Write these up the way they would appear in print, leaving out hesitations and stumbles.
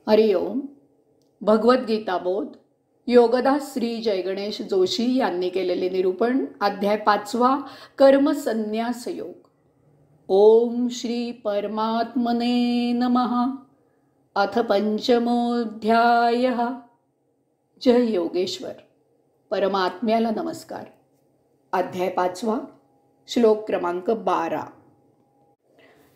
हरिओम. भगवद्गीता बोध योगदास श्री जयगणेश जोशी यांनी केलेले निरूपण. अध्याय 5. कर्मसन्न्यास योग. ओम श्री परमात्मने नमः. अथ पंचमोऽध्यायः. जय योगेश्वर. परमात्म्याला नमस्कार. अध्याय 5. श्लोक क्रमांक 12.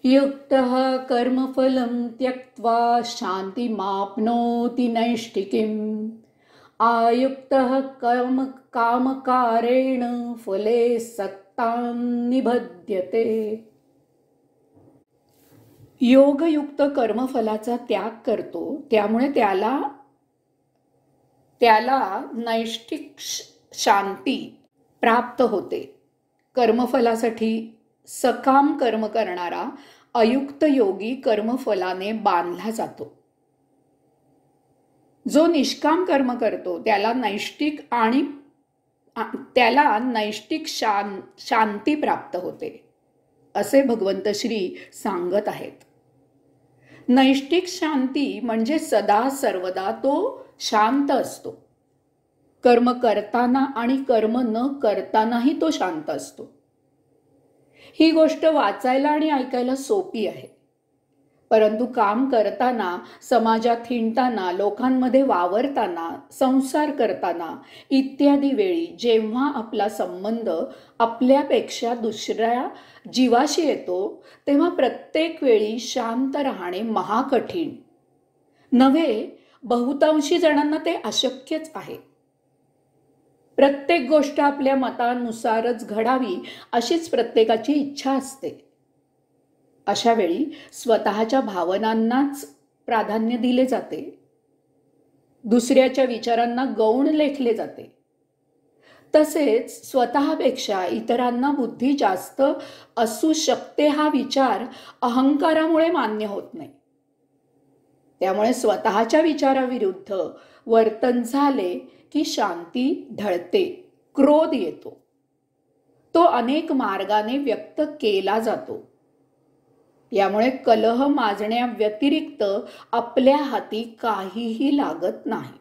युक्तः कर्मफलं त्यक्त्वा शान्तिमाप्नोति नैष्ठिकीम्. आयुक्तः कामकारेण फले सक्तां निबध्यते. योगयुक्त कर्मफलाचा त्याग करतो, त्यामुळे त्याला नैष्ठिक शांती प्राप्त होते. कर्मफलासाठी सकाम कर्म करणारा अयुक्त योगी कर्मफलाने बांधला जातो. जो निष्काम कर्म करतो त्याला नैष्टिक शांती प्राप्त होते, असे भगवंत श्री सांगत आहेत. नैष्टिक शांती म्हणजे सदा सर्वदा तो शांत असतो. कर्म करताना आणि कर्म न करतानाही तो शांत असतो. ही गोष्ट वाचायला आणि ऐकायला सोपी आहे, परंतु काम करताना, समाजात हिंडताना, लोकांमध्ये वावरताना, संसार करताना इत्यादी वेळी जेव्हा आपला संबंध आपल्यापेक्षा दुसऱ्या जीवाशी येतो, तेव्हा प्रत्येक वेळी शांत राहणे महाकठीण नव्हे, बहुतांशी जणांना ते अशक्यच आहे. प्रत्येक गोष्ट आपल्या मतानुसारच घडावी अशीच प्रत्येकाची इच्छा असते. अशा वेळी स्वतःच्या भावनांनाच प्राधान्य दिले जाते. दुसऱ्याच्या विचारांना गौण लेखले जाते. तसेच स्वतःपेक्षा इतरांना बुद्धी जास्त असू शकते हा विचार अहंकारामुळे मान्य होत नाही. त्यामुळे स्वतःच्या विचाराविरुद्ध वर्तन झाले की शांती ढळते, क्रोध येतो. तो अनेक मार्गाने व्यक्त केला जातो. यामुळे कलह माजण्याव्यतिरिक्त आपल्या हाती काहीही लागत नाही.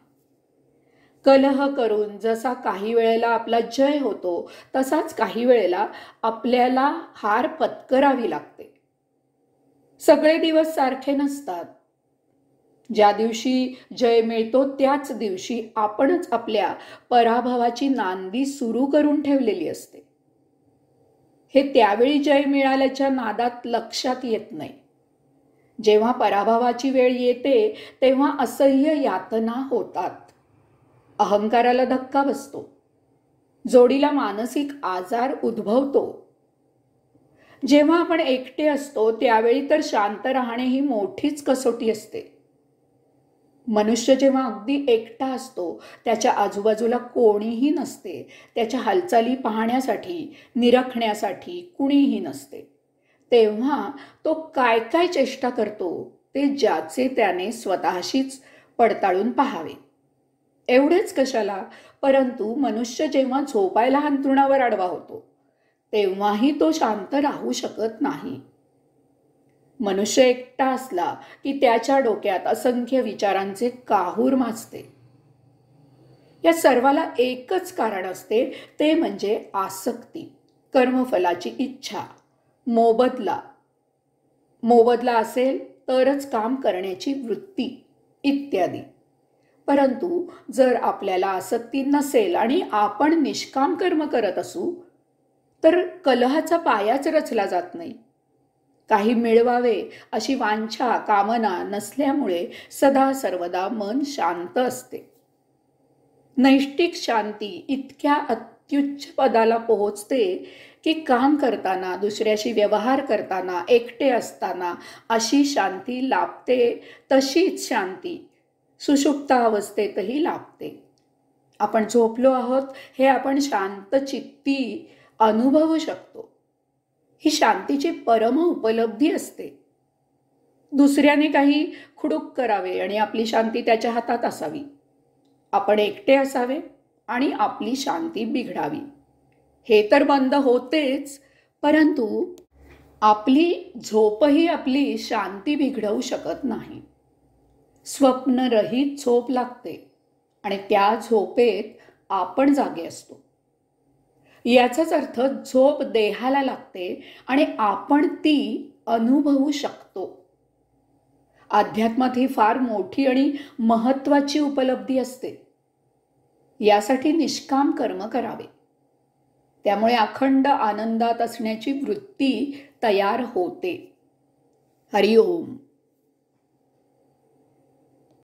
कलह करून जसा काही वेळेला आपला जय होतो, तसाच काही वेळेला आपल्याला हार पत्करावी लागते. सगळे दिवस सारखे नसतात. ज्या दिवशी जय मिळतो त्याच दिवशी आपणच आपल्या पराभवाची नांदी सुरू करून ठेवलेली असते. हे त्यावेळी जय मिळाल्याच्या नादात लक्षात येत नाही. जेव्हा पराभवाची वेळ येते तेव्हा असह्य यातना होतात. अहंकाराला धक्का बसतो. जोडीला मानसिक आजार उद्भवतो. जेव्हा आपण एकटे असतो त्यावेळी तर शांत राहणे ही मोठीच कसोटी असते. मनुष्य जेव्हा अगदी एकटा असतो, त्याच्या आजूबाजूला कोणीही नसते, त्याच्या हालचाली पाहण्यासाठी, निरखण्यासाठी कुणीही नसते, तेव्हा तो काय काय चेष्टा करतो ते ज्याचे त्याने स्वतःशीच पडताळून पाहावे. एवढेच कशाला, परंतु मनुष्य जेव्हा झोपायला अंथरुणावर आडवा होतो तेव्हाही तो शांत राहू शकत नाही. मनुष्य एकटा असला की त्याच्या डोक्यात असंख्य विचारांचे काहूर माजते. या सर्वाला एकच कारण असते, ते म्हणजे आसक्ती, कर्मफलाची इच्छा, मोबदला असेल तरच काम करण्याची वृत्ती इत्यादी. परंतु जर आपल्याला आसक्ती नसेल आणि आपण निष्काम कर्म करत असू तर कलहाचा पायाच रचला जात नाही. काही मिळवावे अशी वांछा, कामना नसल्यामुळे सदा सर्वदा मन शांत असते. नैष्टिक शांती इतक्या अत्युच्च पदाला पोहोचते की काम करताना, दुसऱ्याशी व्यवहार करताना, एकटे असताना अशी शांती लाभते. तशीच शांती सुषुप्त अवस्थेतही लाभते. आपण झोपलो आहोत हे आपण शांत चित्ती अनुभवू शकतो. ही शांतीची परम उपलब्धी असते. दुसऱ्याने काही खुडूक करावे आणि आपली शांती त्याच्या हातात असावी. आपण एकटे असावे आणि आपली शांती बिघडावी. हे तर बंद होतेच, परंतु आपली झोपही आपली शांती बिघडवू शकत नाही. स्वप्नरहित झोप लागते आणि त्या झोपेत आपण जागे असतो. याचाच अर्थ झोप देहाला लागते आणि आपण ती अनुभवू शकतो. अध्यात्मात ही फार मोठी आणि महत्वाची उपलब्धी असते. यासाठी निष्काम कर्म करावे. त्यामुळे अखंड आनंदात असण्याची वृत्ती तयार होते. हरिओम.